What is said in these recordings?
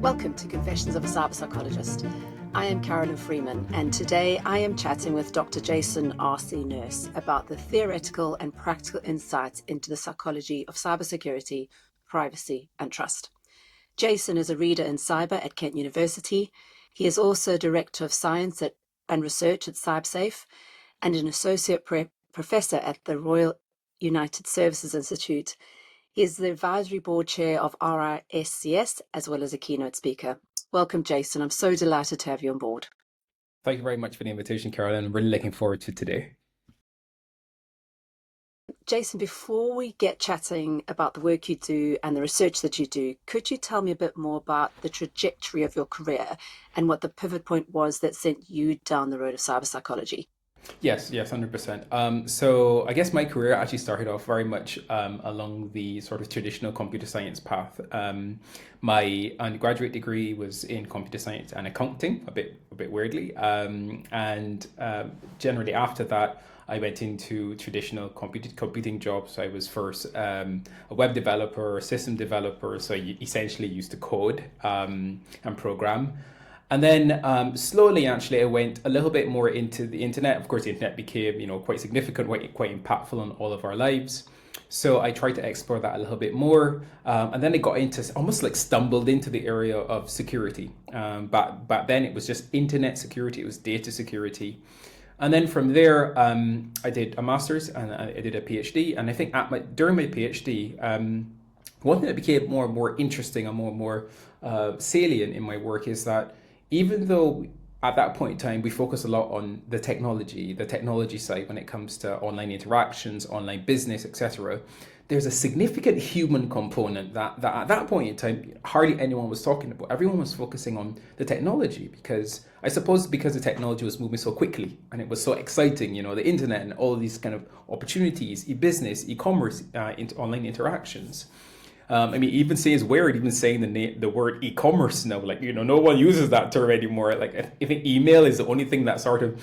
Welcome to Confessions of a Cyberpsychologist. I am Carolyn Freeman, and today I am chatting with Dr. Jason R.C. Nurse about the theoretical and practical insights into the psychology of cybersecurity, privacy, and trust. Jason is a reader in cyber at Kent University. He is also Director of Science and Research at CyberSafe and an Associate Professor at the Royal United Services Institute. He is the Advisory Board Chair of RISCS, as well as a keynote speaker. Welcome, Jason. I'm so delighted to have you on board. Thank you very much for the invitation, Carolyn. I'm really looking forward to today. Jason, before we get chatting about the work you do and the research that you do, could you tell me a bit more about the trajectory of your career and what the pivot point was that sent you down the road of cyberpsychology? Yes, 100%. So I guess my career actually started off very much along the sort of traditional computer science path. My undergraduate degree was in computer science and accounting, a bit weirdly, and generally after that, I went into traditional computing jobs. I was first a web developer, system developer, so I essentially used to code and program. And then slowly, actually, I went a little bit more into the internet. Of course, the internet became, quite significant, quite impactful on all of our lives. So I tried to explore that a little bit more. And then I got into, almost like stumbled into the area of security. Back then, it was just internet security. It was data security. And then from there, I did a master's and I did a PhD. And I think during my PhD, one thing that became more and more interesting and more salient in my work is that even though at that point in time we focus a lot on the technology side when it comes to online interactions, online business, etc., there's a significant human component that at that point in time hardly anyone was talking about. Everyone was focusing on the technology because the technology was moving so quickly and it was so exciting, the internet and all of these kind of opportunities, e-business, e-commerce, online interactions. Even saying it's weird, even saying the word e-commerce now, no one uses that term anymore. Like, I think email is the only thing that sort of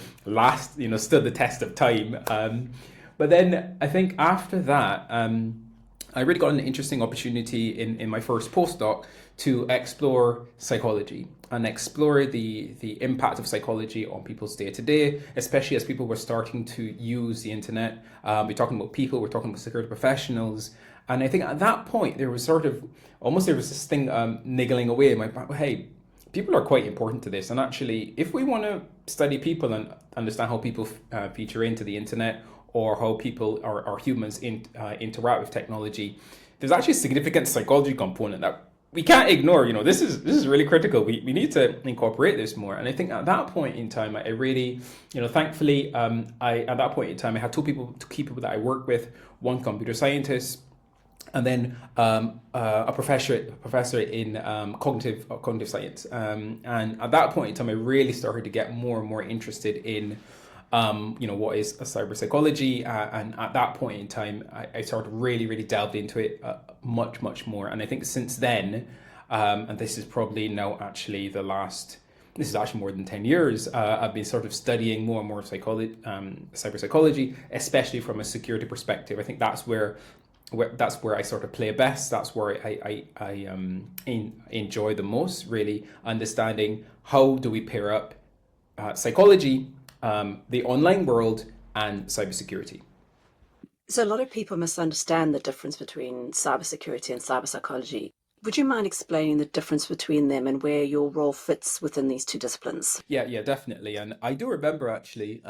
stood the test of time. But then I think after that, I really got an interesting opportunity in my first postdoc to explore psychology and explore the impact of psychology on people's day-to-day, especially as people were starting to use the internet. We're talking about people, we're talking about security professionals. And I think at that point, there was this thing niggling away in my mind, hey, people are quite important to this. And actually, if we want to study people and understand how people feature into the internet or how people or humans interact with technology, there's actually a significant psychology component that we can't ignore. This is really critical. We need to incorporate this more. And I think at that point in time, I really, thankfully, at that point in time, I had two key people that I work with, one computer scientist, and then a professor in cognitive science. And at that point in time, I really started to get more and more interested in, what is a cyberpsychology. And at that point in time, I started really delved into it much more. And I think since then, and this is probably now actually this is actually more than 10 years, I've been sort of studying more and more cyberpsychology, especially from a security perspective. I think that's where I sort of play best. That's where I enjoy the most, really understanding how do we pair up psychology, the online world, and cybersecurity. So a lot of people misunderstand the difference between cybersecurity and cyberpsychology. Would you mind explaining the difference between them and where your role fits within these two disciplines? Yeah, definitely. And I do remember actually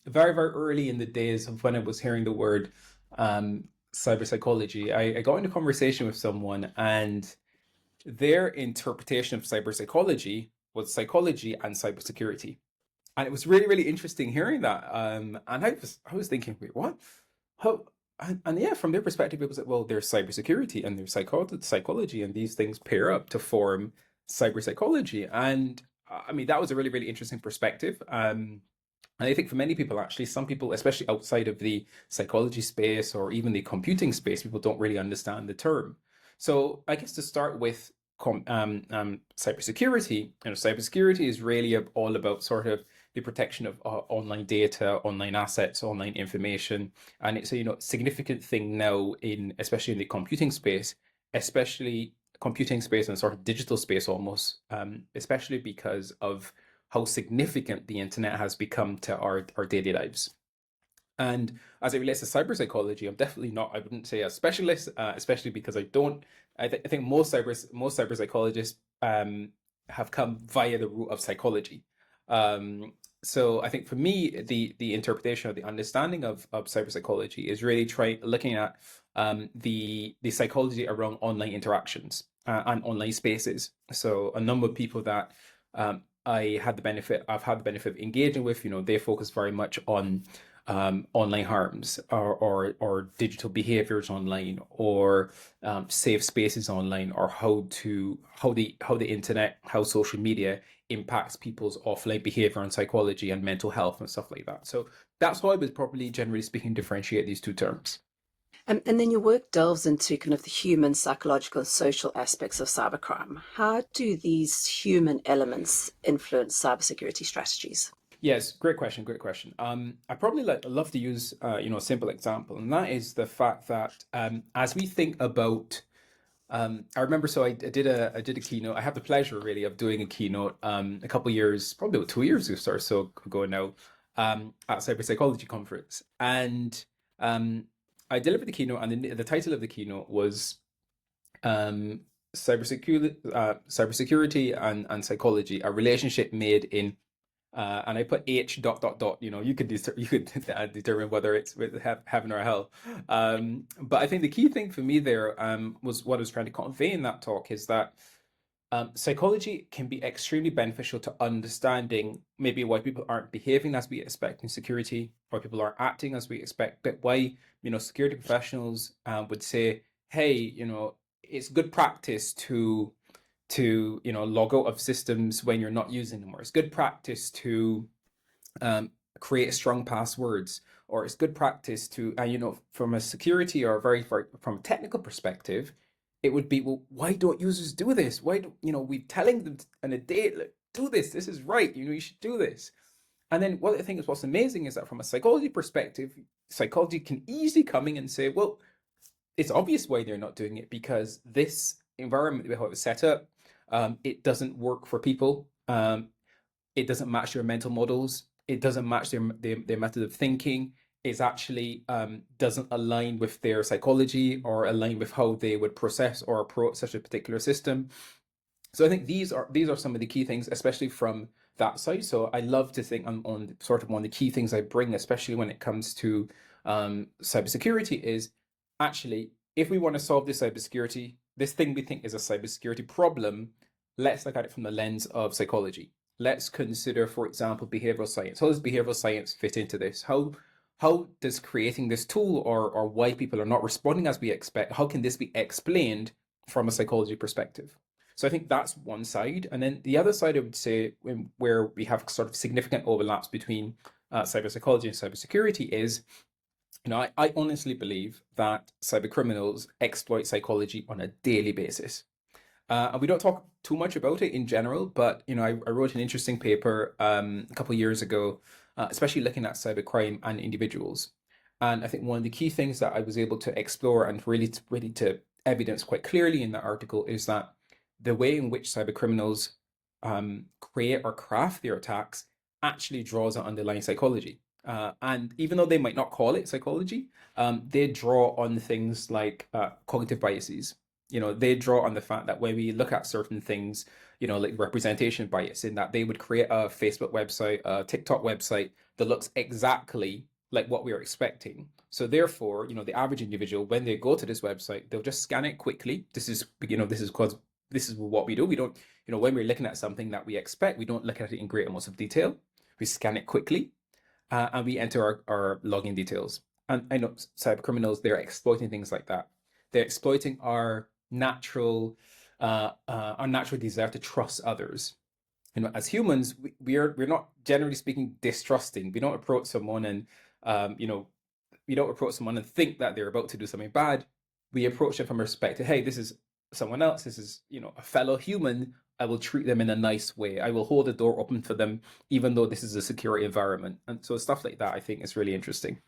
very early in the days of when I was hearing the word cyberpsychology, I got into a conversation with someone and their interpretation of cyberpsychology was psychology and cybersecurity. And it was really interesting hearing that. And I was thinking, wait, what? How? And yeah, from their perspective, it was like, well, there's cybersecurity and there's psychology, and these things pair up to form cyberpsychology. And that was a really interesting perspective. And I think for many people, actually, some people, especially outside of the psychology space or even the computing space, people don't really understand the term. So I guess to start with cybersecurity, cybersecurity is really all about sort of the protection of online data, online assets, online information. And it's a significant thing now especially in the computing space, especially computing space and sort of digital space almost, especially because of how significant the internet has become to our daily lives. And as it relates to cyber psychology, I'm definitely not, I wouldn't say a specialist, especially because I think most cyber psychologists have come via the route of psychology. Um, so I think for me, the interpretation or the understanding of cyber psychology is really looking at the psychology around online interactions and online spaces. So a number of people that I've had the benefit of engaging with, they focus very much on online harms or digital behaviors online or safe spaces online or how the internet, how social media impacts people's offline behavior and psychology and mental health and stuff like that. So that's how I would probably, generally speaking, differentiate these two terms. And then your work delves into kind of the human, psychological, and social aspects of cybercrime. How do these human elements influence cybersecurity strategies? Yes, great question, great question. I probably love to use a simple example, and that is the fact that as we think about I remember, so I did a keynote. I have the pleasure really of doing a keynote a couple of years, probably about 2 years or so ago now, at Cyberpsychology conference, and I delivered the keynote, and the title of the keynote was um, cybersecurity and psychology, a relationship made in and I put H dot dot dot. You could determine whether it's with heaven or hell. But I think the key thing for me there was what I was trying to convey in that talk is that psychology can be extremely beneficial to understanding maybe why people aren't behaving as we expect in security, why people aren't acting as we expect, but why security professionals would say, hey, it's good practice to log out of systems when you're not using them, or it's good practice to create strong passwords, or it's good practice to from a security or from a technical perspective, it would be, well, why don't users do this? Why do we telling them on a date, like, do this is right, you should do this. And then what I think is what's amazing is that from a psychology perspective, psychology can easily come in and say, well, it's obvious why they're not doing it, because this environment, how it was set up, it doesn't work for people. It doesn't match their mental models. It doesn't match their method of thinking. It's actually doesn't align with their psychology or align with how they would process or approach such a particular system. So I think these are some of the key things, especially from that side. So I love to think on sort of one of the key things I bring, especially when it comes to cybersecurity, is actually, if we want to solve this thing we think is a cybersecurity problem, let's look at it from the lens of psychology. Let's consider, for example, behavioral science. How does behavioral science fit into this? How does creating this tool or why people are not responding as we expect, how can this be explained from a psychology perspective? So I think that's one side. And then the other side, I would say, where we have sort of significant overlaps between cyberpsychology and cybersecurity is, I honestly believe that cybercriminals exploit psychology on a daily basis. And we don't talk too much about it in general, but I wrote an interesting paper a couple of years ago, especially looking at cybercrime and individuals. And I think one of the key things that I was able to explore and really to evidence quite clearly in that article is that the way in which cybercriminals create or craft their attacks actually draws on underlying psychology. And even though they might not call it psychology, they draw on things like cognitive biases. They draw on the fact that when we look at certain things, like representation bias, in that they would create a Facebook website, a TikTok website that looks exactly like what we are expecting. So therefore, the average individual, when they go to this website, they'll just scan it quickly. This is because this is what we do. We don't, when we're looking at something that we expect, we don't look at it in great amounts of detail. We scan it quickly, and we enter our login details. And I know cyber criminals, they're exploiting things like that. They're exploiting our natural desire to trust others. As humans, we're not, generally speaking, distrusting. We don't approach someone and we don't approach someone and think that they're about to do something bad. We approach them from respect to, hey, this is someone else. This is a fellow human. I will treat them in a nice way. I will hold the door open for them, even though this is a secure environment. And so stuff like that, I think, is really interesting.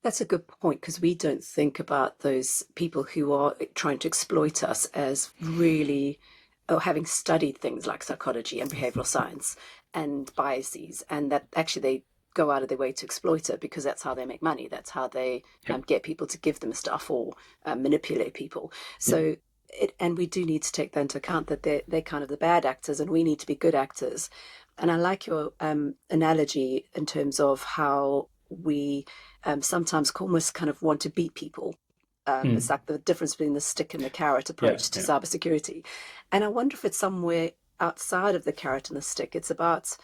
That's a good point because we don't think about those people who are trying to exploit us as really, or having studied things like psychology and behavioral science and biases, and that actually they go out of their way to exploit it because that's how they make money. That's how they Yep. get people to give them stuff or manipulate people. Yep. So, and we do need to take that into account that they're kind of the bad actors, and we need to be good actors. And I like your analogy in terms of how we sometimes almost kind of want to beat people. It's Mm. like the difference between the stick and the carrot Yeah. approach to Yeah. cybersecurity. And I wonder if it's somewhere outside of the carrot and the stick. It's about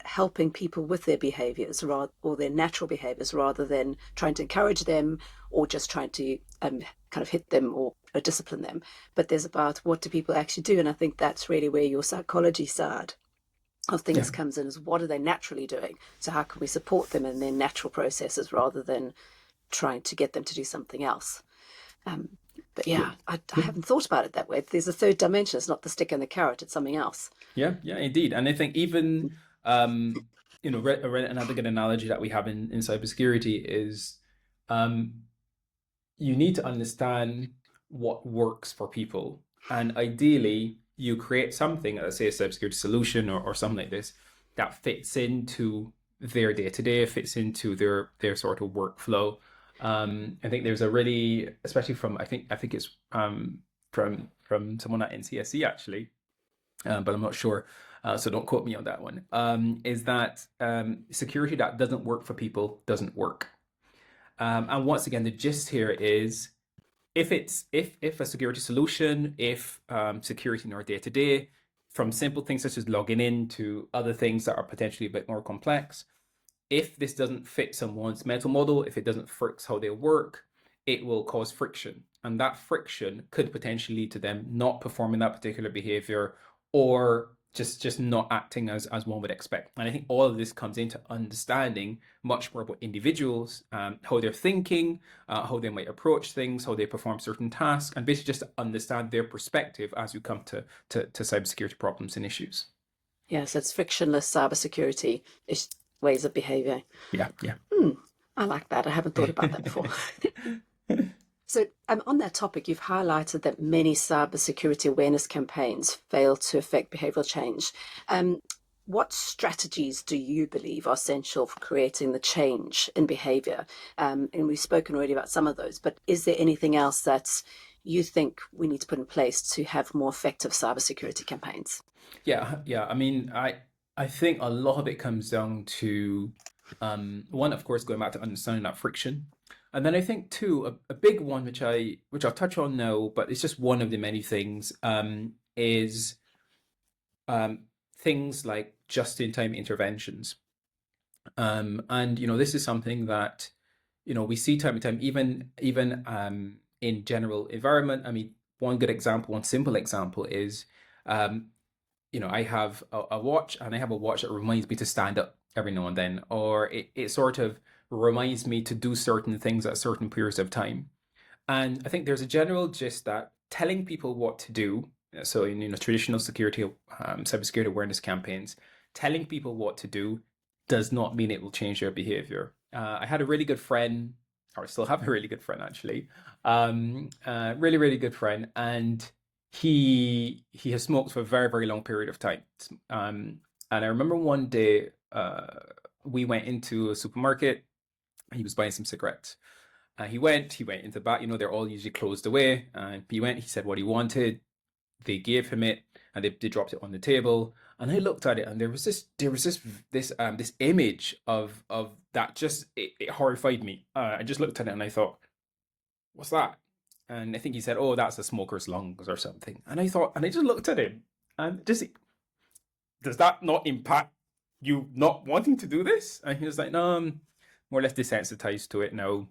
helping people with their behaviors or their natural behaviors rather than trying to encourage them or just trying to kind of hit them or discipline them. But there's about what do people actually do. And I think that's really where your psychology side of Yeah. things comes in, is what are they naturally doing? So how can we support them in their natural processes rather than trying to get them to do something else? Um, but Yeah. yeah, I Yeah. haven't thought about it that way. There's a third dimension. It's not the stick and the carrot. It's something else. Yeah. Yeah. Indeed. And I think even um, another good analogy that we have in cybersecurity is um, you need to understand what works for people. And ideally, you create something, let's say a cybersecurity solution or something like this, that fits into their day to day, fits into their sort of workflow. I think there's a really, especially from I think it's from someone at NCSE actually, but I'm not sure. So don't quote me on that one. Is that security that doesn't work for people doesn't work. And once again, the gist here is if a security solution, if security in our day to day, from simple things such as logging in to other things that are potentially a bit more complex, if this doesn't fit someone's mental model, if it doesn't fix how they work, it will cause friction. And that friction could potentially lead to them not performing that particular behavior or just not acting as one would expect. And I think all of this comes into understanding much more about individuals, how they're thinking, how they might approach things, how they perform certain tasks, and basically just to understand their perspective as we come to cybersecurity problems and issues. Yes, it's frictionless cybersecurity ways of behaving. Yeah, yeah. Hmm, I like that. I haven't thought about that before. So, on that topic, you've highlighted that many cybersecurity awareness campaigns fail to affect behavioral change. Um, what strategies do you believe are essential for creating the change in behavior? And we've spoken already about some of those, but is there anything else that you think we need to put in place to have more effective cybersecurity campaigns? Yeah, yeah. I mean, I think a lot of it comes down to one, of course, going back to understanding that friction. And then I think two, a big one which I'll touch on now, but it's just one of the many things, is um things like just-in-time interventions. And this is something that we see time and time, even in general environment. I mean, one good example, one simple example is um I have a watch, and I have a watch that reminds me to stand up every now and then, or it sort of reminds me to do certain things at certain periods of time. And I think there's a general gist that telling people what to do, so in traditional security, cybersecurity awareness campaigns, telling people what to do does not mean it will change their behavior. I had a really good friend, or I still have a really good friend actually, really really good friend, and he has smoked for a very very long period of time. Um, and I remember one day we went into a supermarket. He was buying some cigarettes. He went into the back. They're all usually closed away. And he went. He said what he wanted. They gave him it, and they dropped it on the table. And I looked at it, and there was this image of that. Just it horrified me. I just looked at it, and I thought, what's that? And I think he said, oh, that's a smoker's lungs or something. And I thought, and I just looked at him, and just does that not impact you not wanting to do this? And he was like, no, I'm more or less desensitized to it now.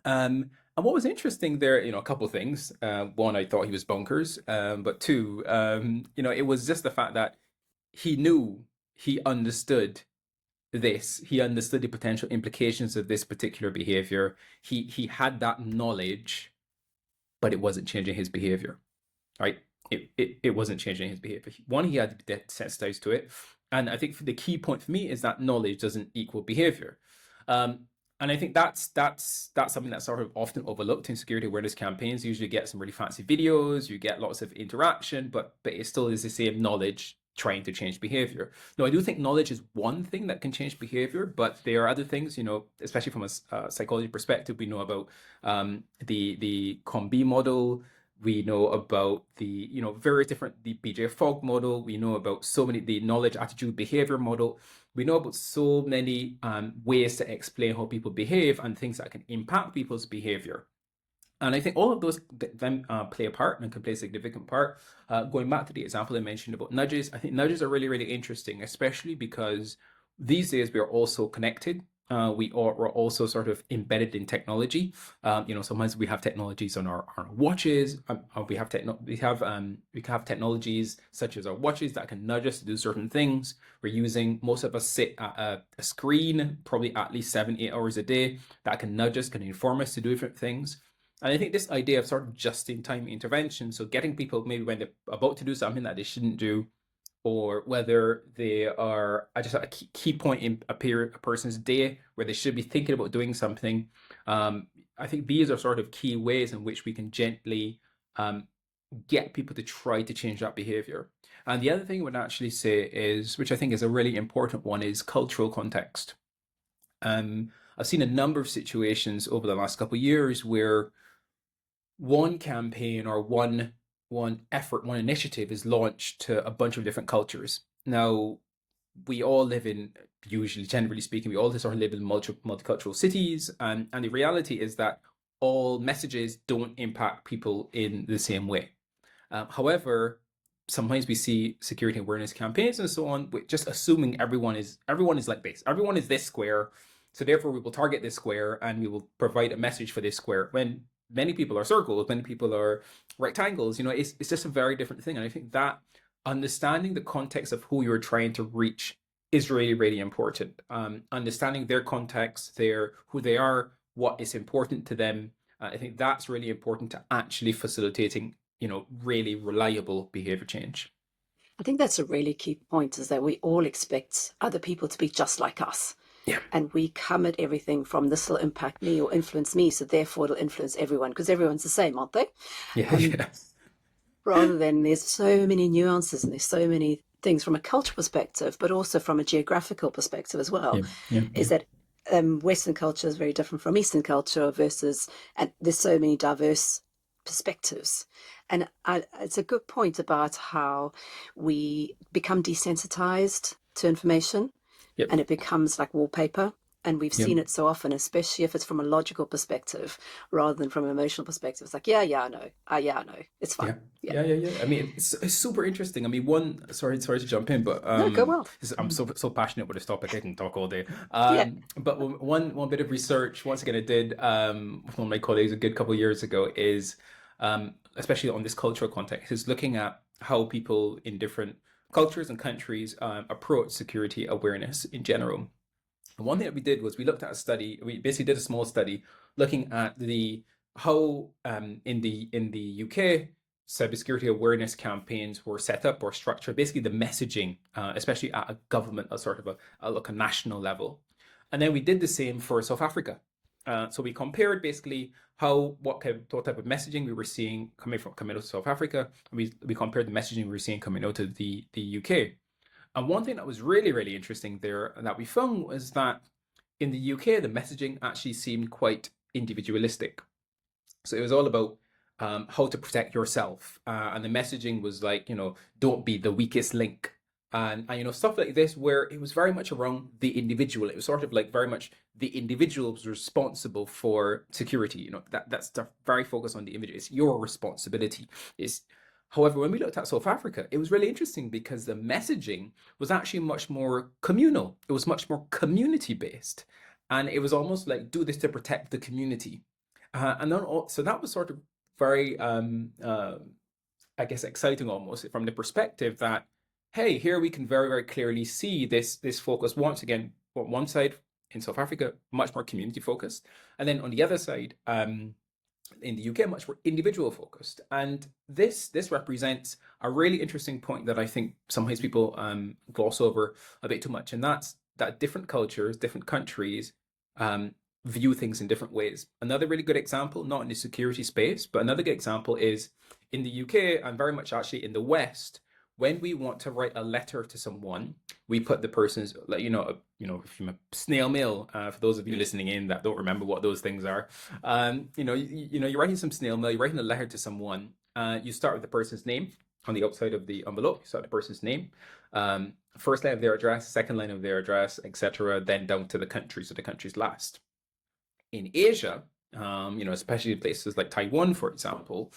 And what was interesting there, a couple of things. One, I thought he was bonkers, but two, it was just the fact that he knew, he understood this, he understood the potential implications of this particular behavior. He had that knowledge, but it wasn't changing his behavior, right? It wasn't changing his behavior. One, he had to be desensitized to it, and I think the key point for me is that knowledge doesn't equal behavior. Um, And I think that's something that's sort of often overlooked in security awareness campaigns. You usually get some really fancy videos, you get lots of interaction, but it still is the same knowledge trying to change behavior. No, I do think knowledge is one thing that can change behavior, but there are other things, especially from a psychology perspective. We know about the COM-B model. We know about the various different the BJ Fogg model. We know about so many the knowledge, attitude, behavior model. We know about so many ways to explain how people behave and things that can impact people's behavior. And I think all of those then play a part and can play a significant part. Going back to the example I mentioned about nudges, I think nudges are really, really interesting, especially because these days we are also connected. We're also sort of embedded in technology. Sometimes we have technologies on our watches. We have technologies such as our watches that can nudge us to do certain things. Most of us sit at a screen probably at least 7-8 hours a day that can nudge us, can inform us to do different things. And I think this idea of sort of just-in-time intervention, so getting people maybe when they're about to do something that they shouldn't do, or whether they are just at a key point in a person's day where they should be thinking about doing something. I think these are sort of key ways in which we can gently get people to try to change that behavior. And the other thing I would actually say is, which I think is a really important one, is cultural context. I've seen a number of situations over the last couple of years where one campaign or one effort, one initiative is launched to a bunch of different cultures. Now, we all live in, usually, generally speaking, we all sort of live in multicultural cities, and the reality is that all messages don't impact people in the same way. However, sometimes we see security awareness campaigns and so on, with just assuming everyone is like this. Everyone is this square, so therefore we will target this square and we will provide a message for this square. When many people are circles, many people are rectangles. It's just a very different thing. And I think that understanding the context of who you're trying to reach is really, really important. Understanding their context, who they are, what is important to them. I think that's really important to actually facilitating, really reliable behavior change. I think that's a really key point, is that we all expect other people to be just like us. Yeah. And we come at everything from this will impact me or influence me, so therefore it'll influence everyone, because everyone's the same, aren't they? Yeah. Yes. Rather than there's so many nuances and there's so many things from a cultural perspective, but also from a geographical perspective as well, is that Western culture is very different from Eastern culture and there's so many diverse perspectives. And it's a good point about how we become desensitized to information. Yep. And it becomes like wallpaper. And we've seen it so often, especially if it's from a logical perspective rather than from an emotional perspective. It's like, I know. I know. It's fine. Yeah. I mean, it's super interesting. I mean, sorry to jump in, but no, go well. I'm so passionate with this topic. I can talk all day. Yeah. But one bit of research, once again, I did with one of my colleagues a good couple of years ago, is especially on this cultural context, is looking at how people in different cultures and countries approach security awareness in general. And one thing that we did was we looked at a study. We basically did a small study looking at how in the UK cybersecurity awareness campaigns were set up or structured. Basically, the messaging, especially at a government, a sort of a national level. And then we did the same for South Africa. So we compared basically what type of messaging we were seeing coming out of South Africa, and we compared the messaging we were seeing coming out of the UK. And one thing that was really, really interesting there that we found was that in the UK, the messaging actually seemed quite individualistic. So it was all about how to protect yourself, and the messaging was like, don't be the weakest link. And stuff like this, where it was very much around the individual. It was sort of like very much the individual was responsible for security. That's stuff very focused on the individual. It's your responsibility. However, when we looked at South Africa, it was really interesting because the messaging was actually much more communal. It was much more community based, and it was almost like do this to protect the community. And then so that was sort of very, I guess, exciting almost from the perspective that, hey, here we can very, very clearly see this focus once again. On one side in South Africa, much more community focused, and then on the other side, in the UK, much more individual focused. And this represents a really interesting point that I think sometimes people gloss over a bit too much, and that's that different cultures, different countries view things in different ways. Another really good example, not in the security space, but another good example is in the UK and very much actually in the West. When we want to write a letter to someone, we put the person's, like, from a snail mail. For those of you listening in that don't remember what those things are, you're writing some snail mail. You're writing a letter to someone. You start with the person's name on the outside of the envelope. You start with the person's name, first line of their address, second line of their address, etc. Then down to the country, so the country's last. In Asia, especially places like Taiwan, for example,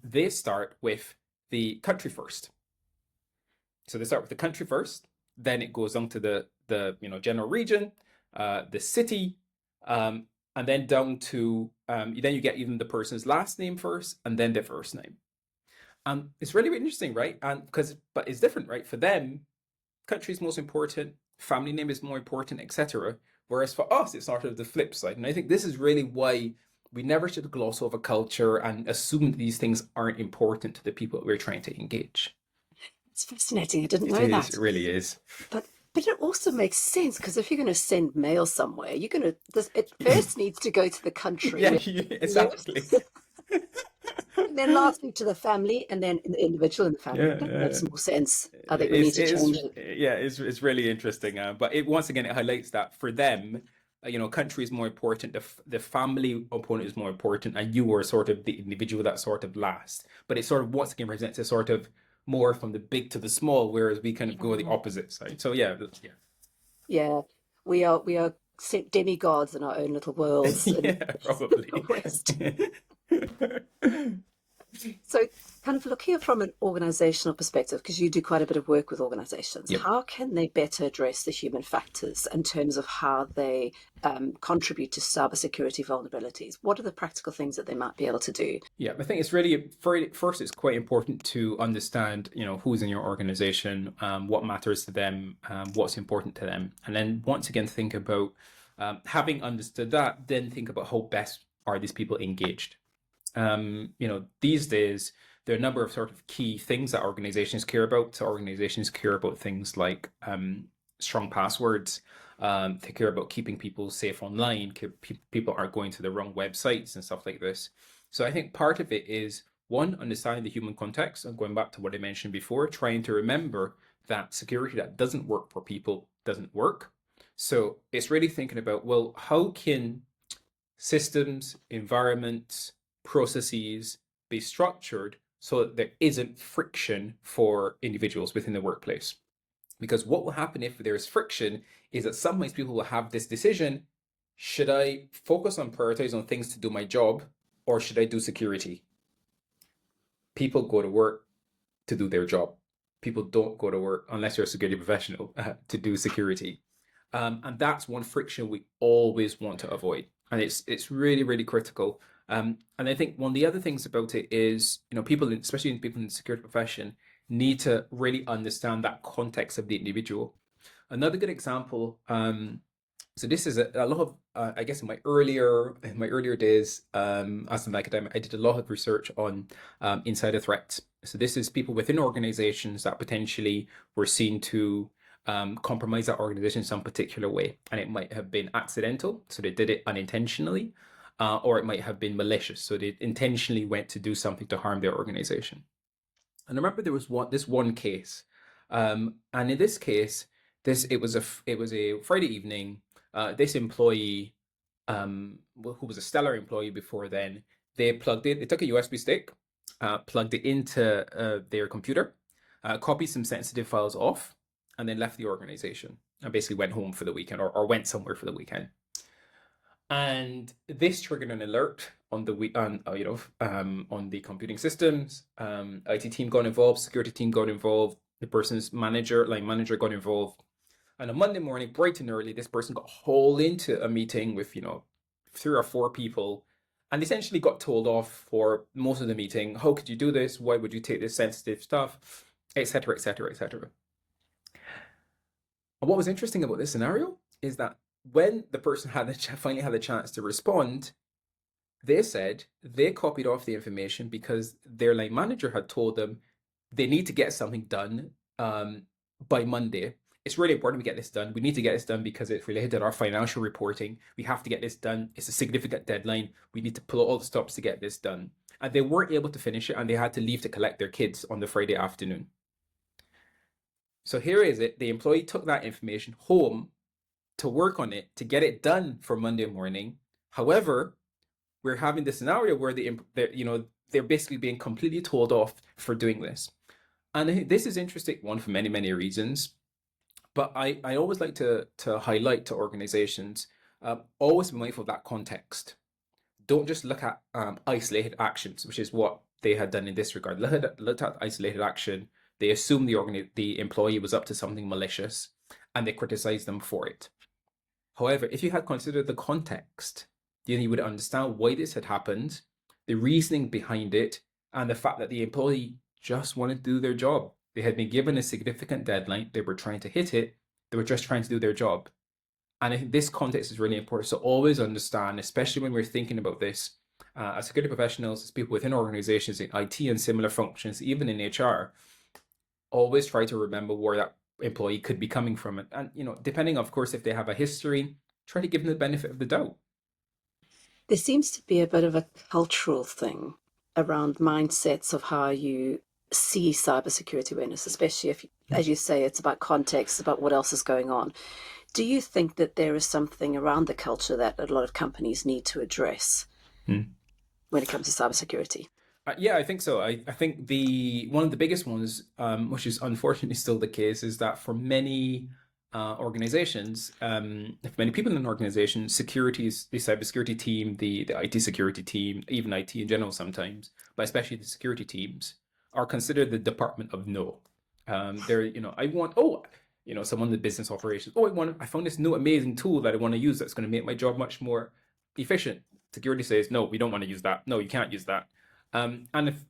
they start with the country first. So they start with the country first, then it goes on to the general region, the city, and then down to then you get even the person's last name first, and then their first name. It's really, really interesting, right? But it's different, right? For them, country is most important, family name is more important, etc. Whereas for us, it's sort of the flip side. And I think this is really why we never should gloss over culture and assume that these things aren't important to the people that we're trying to engage. It's fascinating. I didn't know that. It really is. But it also makes sense, because if you're going to send mail somewhere, it first needs to go to the country. Yeah, exactly. And then lastly to the family, and then the individual in the family. That makes more sense. I think we need to change it. Yeah, it's really interesting. But once again, it highlights that for them, country is more important. The family opponent is more important, and you are sort of the individual that sort of last. But it sort of once again presents a sort of more from the big to the small, whereas we kind of go the opposite side. So yeah. We are demigods in our own little worlds. Yeah, probably. So kind of looking at from an organizational perspective, because you do quite a bit of work with organizations, how can they better address the human factors in terms of how they contribute to cybersecurity vulnerabilities? What are the practical things that they might be able to do? Yeah, I think it's really, first, it's quite important to understand, who's in your organization, what matters to them, what's important to them. And then once again, think about, having understood that, then think about how best are these people engaged. These days, there are a number of sort of key things that organizations care about. So organizations care about things like strong passwords. They care about keeping people safe online. People aren't going to the wrong websites and stuff like this. So I think part of it is, one, understanding the human context, and going back to what I mentioned before, trying to remember that security that doesn't work for people doesn't work. So it's really thinking about, well, how can systems, environments, processes be structured so that there isn't friction for individuals within the workplace? Because what will happen if there's friction is that sometimes people will have this decision: should I focus on prioritizing on things to do my job, or should I do security? People go to work to do their job. People don't go to work, unless you're a security professional, to do security. And that's one friction we always want to avoid. And it's really, really critical. And I think one of the other things about it is, people, especially people in the security profession, need to really understand that context of the individual. Another good example, so this is a lot of, I guess in my earlier days as an academic, I did a lot of research on insider threats. So this is people within organizations that potentially were seen to compromise that organization in some particular way. And it might have been accidental, so they did it unintentionally, or it might have been malicious, so they intentionally went to do something to harm their organization. And I remember there was this one case, and in this case, it was a Friday evening. This employee, who was a stellar employee before then, they took a USB stick, plugged it into their computer, copied some sensitive files off, and then left the organization and basically went home for the weekend, or went somewhere for the weekend. And this triggered an alert on the computing systems. IT team got involved, security team got involved, the person's line manager got involved. And on Monday morning, bright and early, this person got hauled into a meeting with 3 or 4 people, and essentially got told off for most of the meeting. How could you do this? Why would you take this sensitive stuff? Etc., etc., etc. And what was interesting about this scenario is that when the person finally had the chance to respond, they said they copied off the information because their line manager had told them they need to get something done by Monday. it's really important we get this done. We need to get this done because it's related to our financial reporting. We have to get this done. It's a significant deadline. We need to pull all the stops to get this done. And they weren't able to finish it, and they had to leave to collect their kids on the Friday afternoon. So here is it. The employee took that information home to work on it, to get it done for Monday morning. However, we're having this scenario where they're basically being completely told off for doing this. And this is interesting, one, for many, many reasons. But I always like to highlight to organizations, always be mindful of that context. Don't just look at isolated actions, which is what they had done in this regard. Looked at isolated action. They assumed the employee was up to something malicious, and they criticized them for it. However, if you had considered the context, then you would understand why this had happened, the reasoning behind it, and the fact that the employee just wanted to do their job. They had been given a significant deadline. They were trying to hit it. They were just trying to do their job. And I think this context is really important. So always understand, especially when we're thinking about this, as security professionals, as people within organizations in IT and similar functions, even in HR, always try to remember where that employee could be coming from. And depending, of course, if they have a history, try to give them the benefit of the doubt. There seems to be a bit of a cultural thing around mindsets of how you see cybersecurity awareness, especially if, as you say, it's about context, about what else is going on. Do you think that there is something around the culture that a lot of companies need to address when it comes to cybersecurity? Yeah, I think so. I think one of the biggest ones, which is unfortunately still the case, is that for many organizations, for many people in an organization, security is the cybersecurity team, the IT security team, even IT in general sometimes, but especially the security teams, are considered the department of no. I want, someone in the business operations, I found this new amazing tool that I want to use that's going to make my job much more efficient. Security says, no, we don't want to use that. No, you can't use that.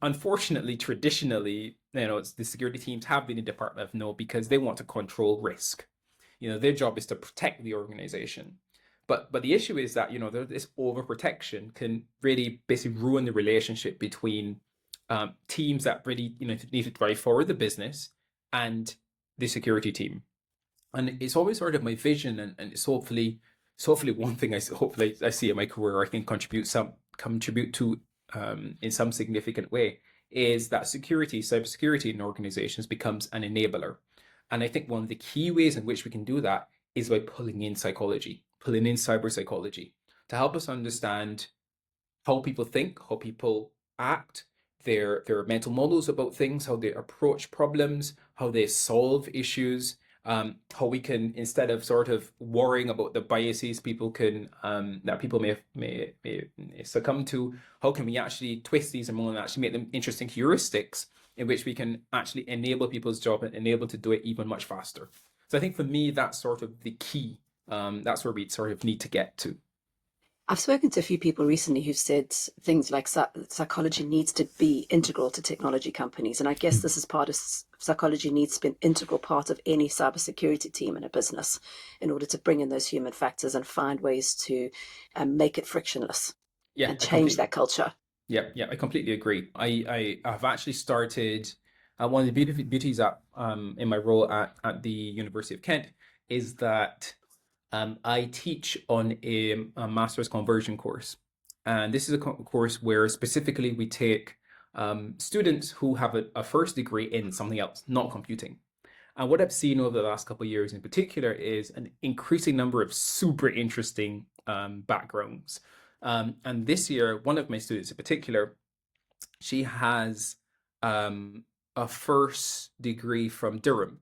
Unfortunately, traditionally, the security teams have been a department of no because they want to control risk. Their job is to protect the organization. But the issue is that, this overprotection can really basically ruin the relationship between teams that really, need to drive forward the business and the security team. And it's always sort of my vision, and it's hopefully one thing I see in my career I can contribute to in some significant way, is that cybersecurity in organizations becomes an enabler. And I think one of the key ways in which we can do that is by pulling in cyberpsychology to help us understand how people think, how people act, their mental models about things, how they approach problems, how they solve issues, how we can, instead of sort of worrying about the biases people can that people may succumb to, how can we actually twist these and actually make them interesting heuristics in which we can actually enable people's job and enable to do it even much faster. So I think for me, that's sort of the key. That's where we sort of need to get to. I've spoken to a few people recently who've said things like psychology needs to be integral to technology companies. And I guess this is part of psychology needs to be an integral part of any cybersecurity team in a business in order to bring in those human factors and find ways to make it frictionless and change that culture. Yeah, I completely agree. I have actually started, one of the beauties in my role at the University of Kent is that I teach on a master's conversion course. And this is a course where specifically we take students who have a first degree in something else, not computing. And what I've seen over the last couple of years in particular is an increasing number of super interesting backgrounds. And this year, one of my students in particular, she has a first degree from Durham.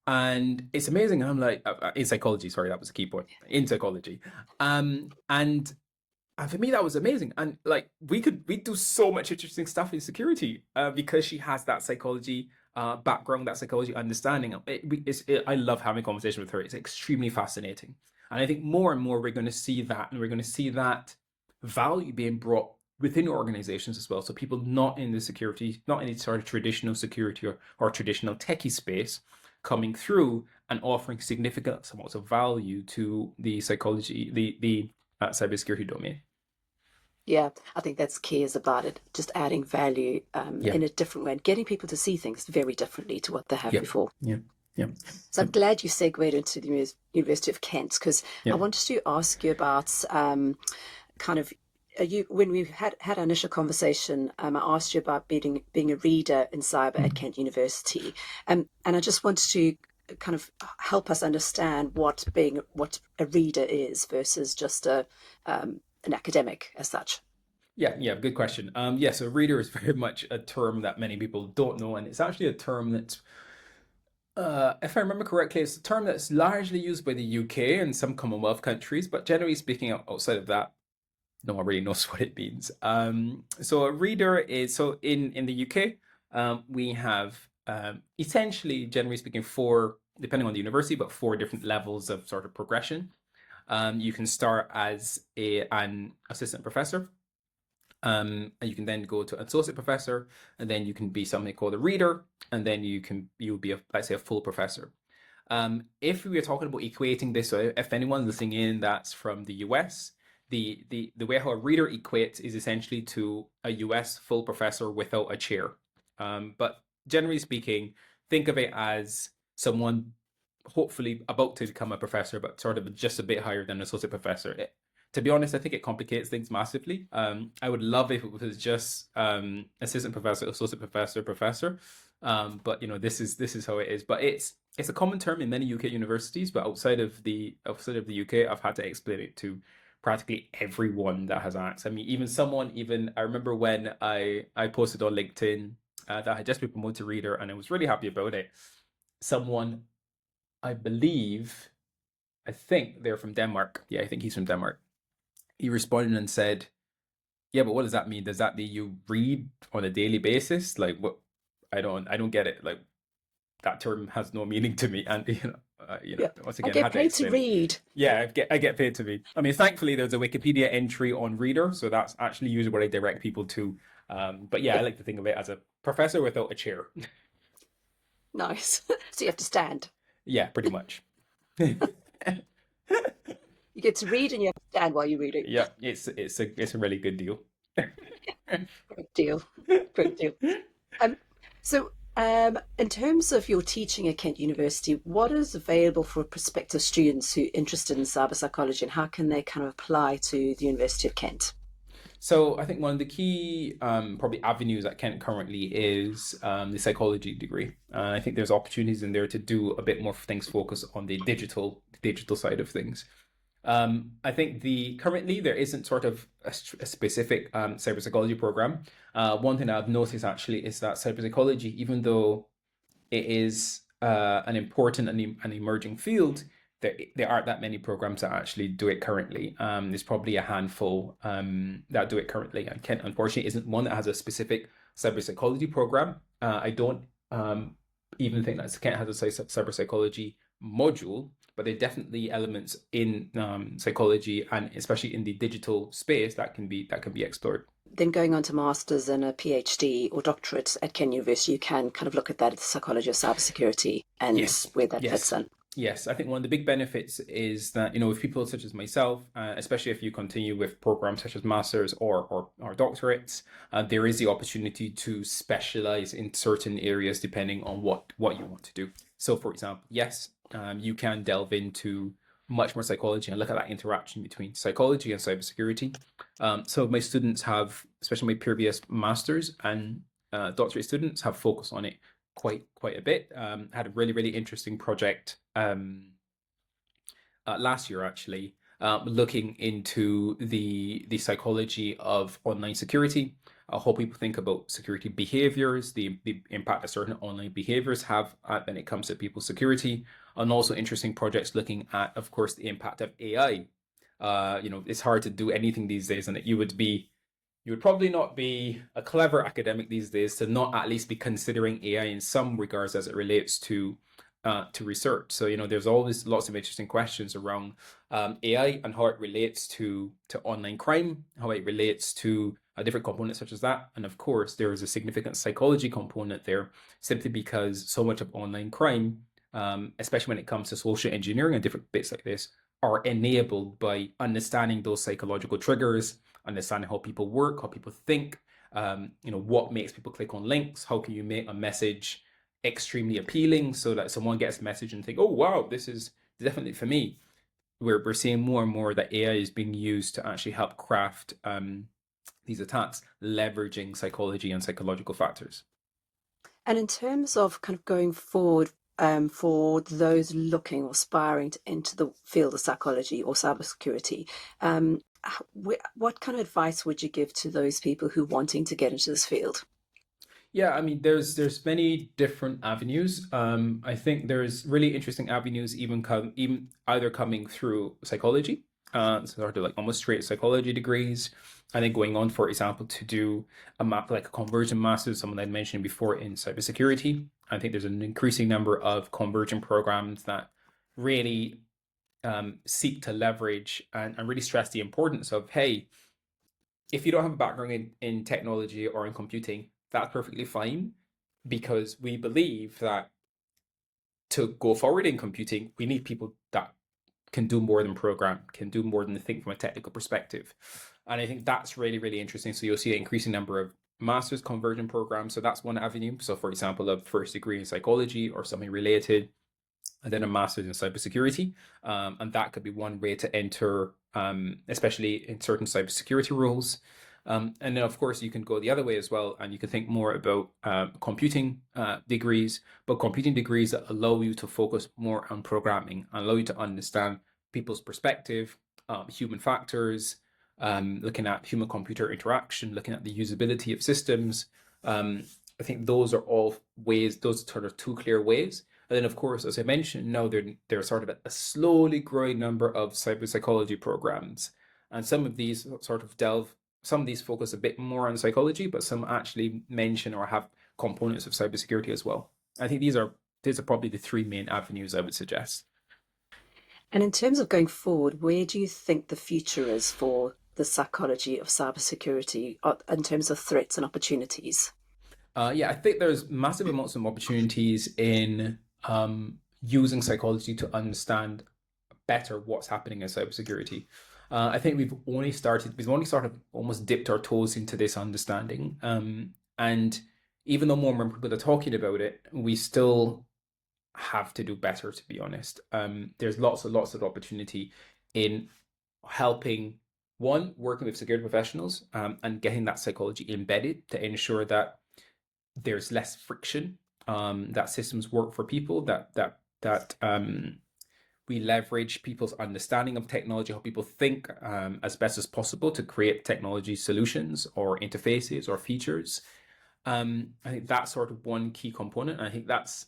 And it's amazing. I'm like, in psychology, sorry, that was a key point, in psychology. And for me, that was amazing. And like, we do so much interesting stuff in security because she has that psychology background, that psychology understanding. I love having a conversation with her. It's extremely fascinating. And I think more and more we're going to see that, and we're going to see that value being brought within organizations as well. So people not in the security, not in any sort of traditional security or traditional techie space, coming through and offering significant amounts of value to the psychology, the cybersecurity domain. Yeah, I think that's key is about it, just adding value in a different way and getting people to see things very differently to what they have before. Yeah. Yeah. So I'm glad you segued into the University of Kent, because I Yeah. wanted to ask you about kind of you when we had our initial conversation. I asked you about being a reader in cyber at Kent University, and I just wanted to kind of help us understand what a reader is versus just an academic as such. Yeah, good question. Yeah, so reader is very much a term that many people don't know, and it's actually a term that's, if I remember correctly, it's a term that's largely used by the UK and some Commonwealth countries, but generally speaking, outside of that, no one really knows what it means. So a reader is so in the UK, we have essentially, generally speaking, four, depending on the university, but four different levels of sort of progression. You can start as an assistant professor. And you can then go to associate professor, and then you can be something called a reader, and then you'll be let's say a full professor. If we were talking about equating this, so if anyone's listening in that's from the US, the way how a reader equates is essentially to a US full professor without a chair. But generally speaking, think of it as someone hopefully about to become a professor, but sort of just a bit higher than an associate professor. To be honest, I think it complicates things massively. I would love if it was just assistant professor, associate professor, professor. But this is how it is. But it's a common term in many UK universities, but outside of the UK, I've had to explain it to practically everyone that has asked. I mean, even I remember when I posted on LinkedIn that I had just been promoted to reader, and I was really happy about it. Someone, I believe, I think they're from Denmark. Yeah, I think he's from Denmark. He responded and said, "Yeah, but what does that mean? Does that mean you read on a daily basis? Like, what? I don't get it. Like, that term has no meaning to me." And Yeah, once I again, I get had to paid to explain it. read. Yeah, I get paid to read. I mean, thankfully, there's a Wikipedia entry on Reader, so that's actually usually what I direct people to. But yeah, I Yeah, like to think of it as a professor without a chair. nice. So you have to stand. Yeah, pretty much. You get to read and you have to stand while you're reading. Yeah, it's a really good deal. Great deal. Great deal. Um, so, in terms of your teaching at Kent University, what is available for prospective students who are interested in cyber psychology, and how can they kind of apply to the University of Kent? So I think one of the key probably avenues at Kent currently is the psychology degree. I think there's opportunities in there to do a bit more things focused on the digital side of things. I think currently there isn't sort of a specific cybersecurity program. One thing I've noticed actually is that cybersecurity, even though it is an important and an emerging field, there aren't that many programs that actually do it currently. There's probably a handful that do it currently. And Kent, unfortunately, isn't one that has a specific cybersecurity program. I don't even think that Kent has a cybersecurity module, but there are definitely elements in psychology and especially in the digital space that can be explored. Then going on to masters and a PhD or doctorate at Kent University, you can kind of look at that at the psychology of cybersecurity and Yes, where that fits yes, in. yes. I think one of the big benefits is that, with people such as myself, especially if you continue with programs such as masters or doctorates, there is the opportunity to specialize in certain areas depending on what you want to do. So, for example, yes, you can delve into much more psychology and look at that interaction between psychology and cybersecurity. So my students have, especially my previous masters and doctorate students, have focused on it quite a bit. Had a really interesting project last year actually, looking into the psychology of online security. How people think about security behaviors, the impact that certain online behaviors have when it comes to people's security, and also interesting projects looking at, of course, the impact of AI. It's hard to do anything these days, and you would probably not be a clever academic these days to not at least be considering AI in some regards as it relates to research. So there's always lots of interesting questions around AI and how it relates to online crime, how it relates to different components such as that, and of course there is a significant psychology component there, simply because so much of online crime, especially when it comes to social engineering and different bits like this, are enabled by understanding those psychological triggers, understanding how people work, how people think, what makes people click on links, how can you make a message extremely appealing so that someone gets a message and think, oh wow, this is definitely for me. We're seeing more and more that AI is being used to actually help craft these attacks, leveraging psychology and psychological factors. And in terms of kind of going forward, for those looking or aspiring into the field of psychology or cybersecurity, what kind of advice would you give to those people who are wanting to get into this field? Yeah, I mean, there's many different avenues. I think there's really interesting avenues, even either coming through psychology, sort of like almost straight psychology degrees. I think going on, for example, to do like a conversion master's, someone I mentioned before in cybersecurity. I think there's an increasing number of conversion programs that really seek to leverage and really stress the importance of, hey, if you don't have a background in technology or in computing, that's perfectly fine because we believe that to go forward in computing, we need people that can do more than program, can do more than think from a technical perspective. And I think that's really, really interesting. So you'll see an increasing number of master's conversion programs. So that's one avenue. So for example, a first degree in psychology or something related, and then a master's in cybersecurity. And that could be one way to enter, especially in certain cybersecurity roles. And then, of course, you can go the other way as well, and you can think more about computing degrees, but computing degrees that allow you to focus more on programming, and allow you to understand people's perspective, human factors, looking at human-computer interaction, looking at the usability of systems. I think those are all ways, those are sort of two clear ways. And then, of course, as I mentioned, now there's sort of a slowly growing number of cyber psychology programs. And some of these sort of some of these focus a bit more on psychology, but some actually mention or have components of cybersecurity as well. I think these are probably the three main avenues I would suggest. And in terms of going forward, where do you think the future is for the psychology of cybersecurity in terms of threats and opportunities? Yeah, I think there's massive amounts of opportunities in using psychology to understand better what's happening in cybersecurity. I think we've only sort of almost dipped our toes into this understanding. And even though more and more people are talking about it, we still have to do better, to be honest. There's lots of opportunity in helping one, working with security professionals and getting that psychology embedded to ensure that there's less friction, that systems work for people, that we leverage people's understanding of technology, how people think as best as possible to create technology solutions or interfaces or features. I think that's sort of one key component. And I think that's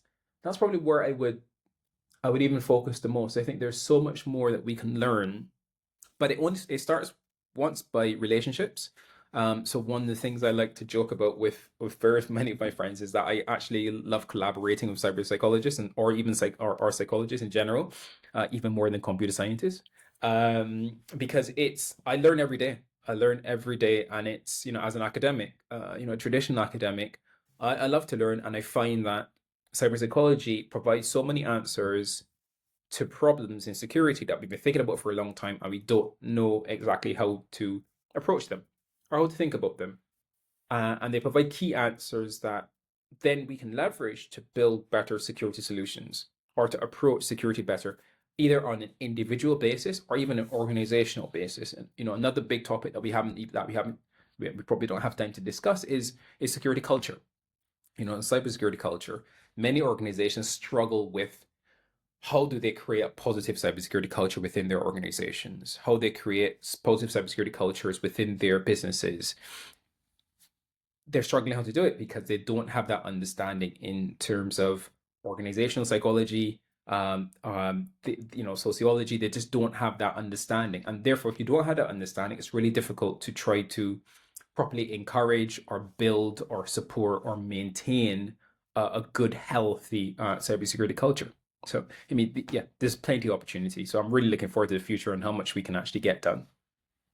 probably where I would even focus the most. I think there's so much more that we can learn, but it starts once by relationships. So one of the things I like to joke about with very many of my friends is that I actually love collaborating with cyber psychologists or even or psychologists in general, even more than computer scientists, because I learn every day. I learn every day, and it's as an academic, a traditional academic, I love to learn, and I find that cyber psychology provides so many answers to problems in security that we've been thinking about for a long time, and we don't know exactly how to approach them or how to think about them. And they provide key answers that then we can leverage to build better security solutions or to approach security better, either on an individual basis or even an organizational basis. And another big topic we probably don't have time to discuss is security culture. Cybersecurity culture. Many organizations struggle with how do they create a positive cybersecurity culture within their organizations? How they create positive cybersecurity cultures within their businesses? They're struggling how to do it because they don't have that understanding in terms of organizational psychology, sociology. They just don't have that understanding, and therefore, if you don't have that understanding, it's really difficult to try to properly encourage or build or support or maintain a good, healthy cybersecurity culture. So, I mean, yeah, there's plenty of opportunity. So I'm really looking forward to the future and how much we can actually get done.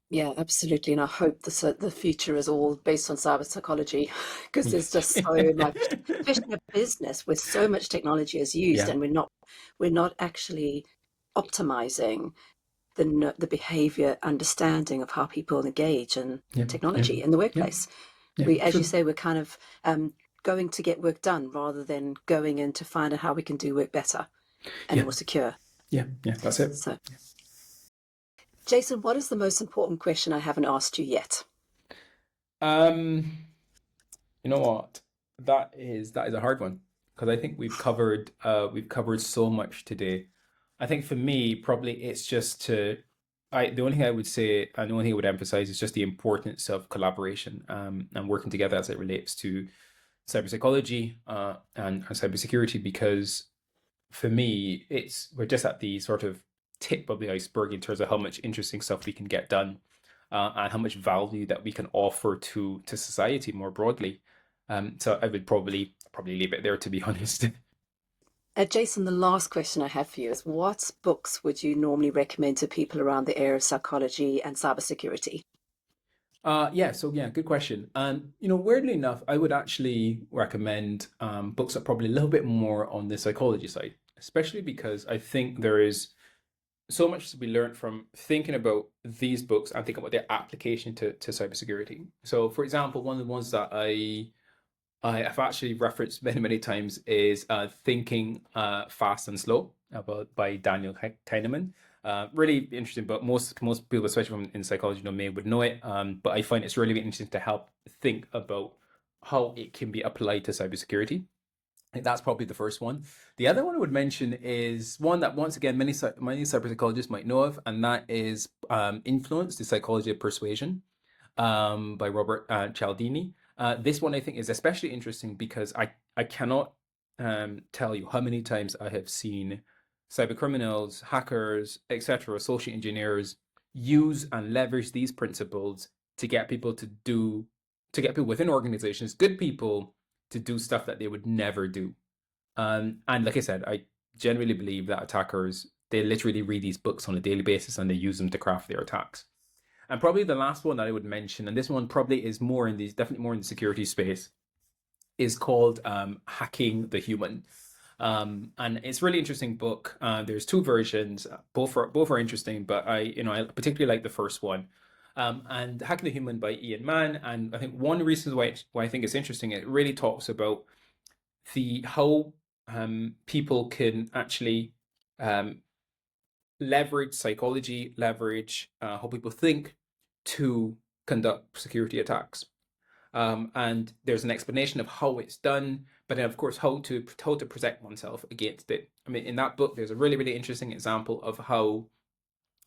Yeah, absolutely. And I hope the future is all based on cyber psychology because there's just so much, especially a business with so much technology is used, Yeah, and we're not actually optimizing the behavior understanding of how people engage in yeah, yeah, technology in the yeah, workplace. yeah, We, as you true. say, we're kind of going to get work done rather than going in to find out how we can do work better and Yeah, more secure. yeah, that's it. So, Jason, what is the most important question I haven't asked you yet? Um, you know what? That is a hard one because I think we've covered so much today. I think for me, probably it's just the only thing I would say and the only thing I would emphasize is just the importance of collaboration and working together as it relates to cyberpsychology and cybersecurity because for me, we're just at the sort of tip of the iceberg in terms of how much interesting stuff we can get done, and how much value that we can offer to society more broadly. So I would probably leave it there, to be honest. Jason, the last question I have for you is what books would you normally recommend to people around the area of psychology and cybersecurity? Yeah, good question. And weirdly enough, I would actually recommend books that are probably a little bit more on the psychology side, especially because I think there is so much to be learned from thinking about these books and thinking about their application to cybersecurity. So, for example, one of the ones that I have actually referenced many times is Thinking Fast and Slow by Daniel Kahneman. Really interesting book. Most people, especially from in psychology domain, would know it. But I find it's really interesting to help think about how it can be applied to cybersecurity. I think that's probably the first one. The other one I would mention is one that once again many cyberpsychologists might know of, and that is Influence: The Psychology of Persuasion by Robert Cialdini. This one I think is especially interesting because I cannot tell you how many times I have seen cybercriminals, hackers, etc., social engineers use and leverage these principles to get people to get people within organizations, good people, to do stuff that they would never do. And like I said, I genuinely believe that attackers, they literally read these books on a daily basis and they use them to craft their attacks. And probably the last one that I would mention, and this one probably is definitely more in the security space, is called Hacking the Human. And it's a really interesting book. There's two versions, both are interesting, but I particularly like the first one. And Hacking the Human by Ian Mann. And I think one reason why I think it's interesting, it really talks about the how people can actually um, leverage psychology, leverage how people think to conduct security attacks. And there's an explanation of how it's done, but then of course how to protect oneself against it. I mean, in that book, there's a really interesting example of how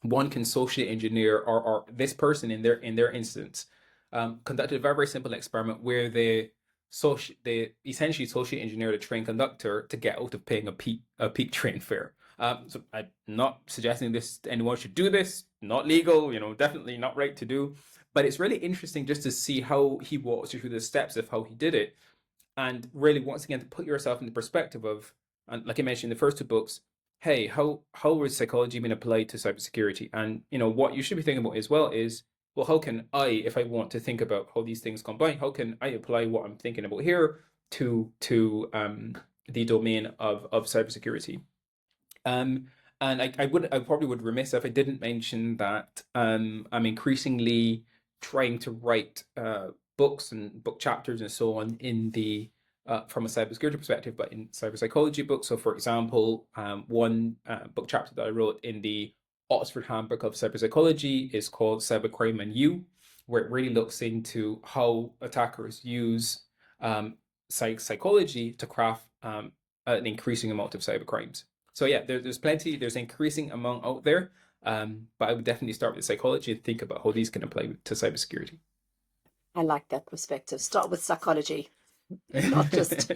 one can socially engineer, or this person in their instance conducted a very simple experiment where they essentially socially engineered a train conductor to get out of paying a peak train fare. So I'm not suggesting anyone should do this. Not legal, definitely not right to do. But it's really interesting just to see how he walks you through the steps of how he did it, and really once again to put yourself in the perspective of, and like I mentioned in the first two books, hey, how is psychology being applied to cybersecurity? And what you should be thinking about as well is, well, how can I, if I want to think about how these things combine, how can I apply what I'm thinking about here to the domain of cybersecurity? Um, and I probably would remiss if I didn't mention that I'm increasingly trying to write books and book chapters and so on in the from a cybersecurity perspective, but in cyberpsychology books. So, for example, one book chapter that I wrote in the Oxford Handbook of Cyberpsychology is called Cybercrime and You, where it really looks into how attackers use psychology to craft an increasing amount of cybercrimes. So yeah, there's an increasing amount out there, but I would definitely start with psychology and think about how these can apply to cybersecurity. I like that perspective. Start with psychology, not just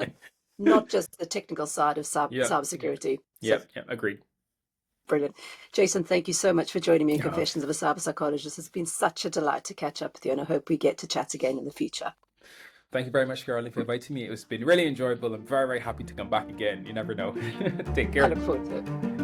not just the technical side of Yeah, cybersecurity. yeah, So yeah, agreed. brilliant. Jason, thank you so much for joining me in Yeah, Confessions of a Cyberpsychologist. It's been such a delight to catch up with you, and I hope we get to chat again in the future. thank you very much, Caroline, for inviting me. It's been really enjoyable. I'm very happy to come back again. You never know. Take I care. look forward to it.